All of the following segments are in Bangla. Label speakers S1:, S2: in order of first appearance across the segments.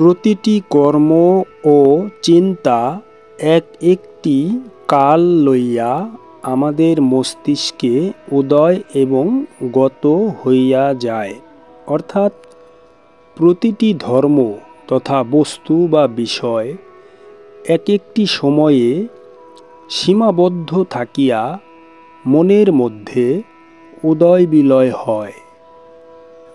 S1: প্রতিটি কর্ম ও চিন্তা এক একটি কাল লইয়া আমাদের মস্তিষ্কে উদয় এবং গত হইয়া যায়। অর্থাৎ প্রতিটি ধর্ম তথা বস্তু বা বিষয় এক একটি সময়ে সীমাবদ্ধ থাকিয়া মনের মধ্যে উদয় বিলয় হয়।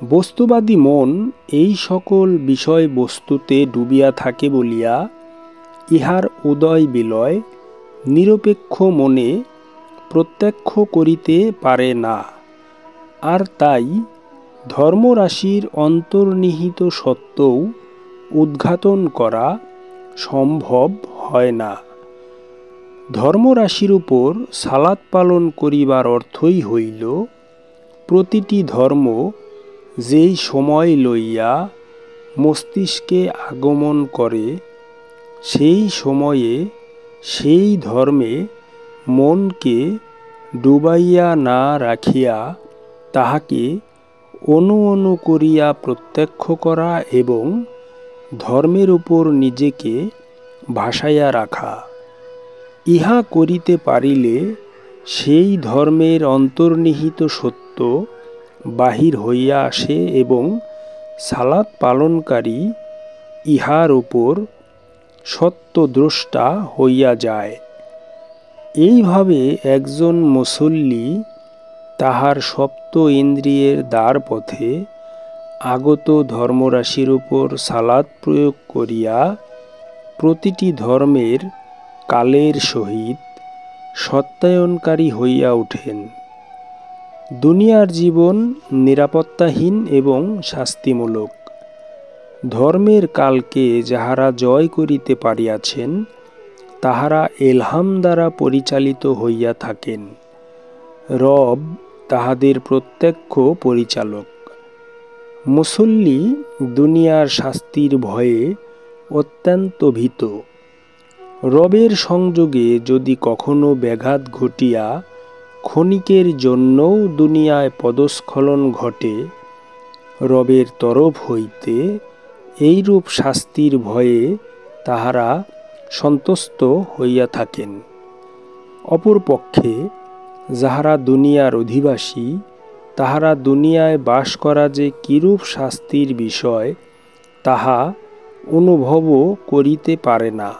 S1: বস্তুবাদী মন এই সকল বিষয়বস্তুতে ডুবিয়া থাকে বলিয়া ইহার উদয় বিলয় নিরপেক্ষ মনে প্রত্যক্ষ করিতে পারে না, আর তাই ধর্মরাশির অন্তর্নিহিত সত্যও উদ্ঘাটন করা সম্ভব হয় না। ধর্মরাশির উপর সালাত পালন করিবার অর্থই হইল প্রতিটি ধর্ম যেই সময় লইয়া মস্তিষ্কে আগমন করে সেই সময়ে সেই ধর্মে মনকে ডুবাইয়া না রাখিয়া তাহাকে অনু অনু করিয়া প্রত্যক্ষ করা এবং ধর্মের উপর নিজেকে ভাসাইয়া রাখা। ইহা করিতে পারিলে সেই ধর্মের অন্তর্নিহিত সত্য বাহির হইয়া আসে এবং সালাত পালনকারী ইহার উপর সত্যদ্রষ্টা হইয়া যায়। এইভাবে একজন মুসল্লি তাহার সপ্ত ইন্দ্রিয়ের দ্বার পথে আগত ধর্মরাশির উপর সালাত প্রয়োগ করিয়া প্রতিটি ধর্মের কালের সহিত সত্যায়নকারী হইয়া ওঠেন। দুনিয়ার জীবন নিরাপত্তাহীন এবং শাস্তিমূলক। ধর্মের কালকে যাহারা জয় করিতে পারিয়াছেন তাহারা এলহাম দ্বারা পরিচালিত হইয়া থাকেন। রব তাহাদের প্রত্যক্ষ পরিচালক। মুসল্লি দুনিয়ার শাস্তির ভয়ে অত্যন্ত ভীত। রবের সংযোগে যদি কখনো ব্যাঘাত ঘটিয়া ক্ষণিকের জন্যও দুনিয়ায় পদস্খলন ঘটে, রবের তরফ হইতে এইরূপ শাস্তির ভয়ে তাহারা সন্তুষ্ট হইয়া থাকেন। অপরপক্ষে যাহারা দুনিয়ার অধিবাসী তাহারা দুনিয়ায় বাস করা যে কিরূপ শাস্তির বিষয় তাহা অনুভবও করিতে পারে না।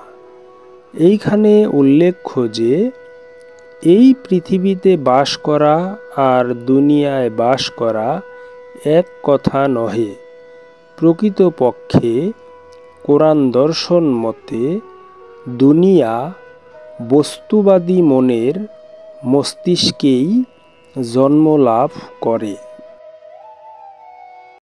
S1: এইখানে উল্লেখ্য যে এই পৃথিবীতে বাস করা আর দুনিয়ায় বাস করা এক কথা নহে। প্রকৃতপক্ষে কোরআন দর্শন মতে দুনিয়া বস্তুবাদী মনের মস্তিষ্কেই জন্মলাভ করে।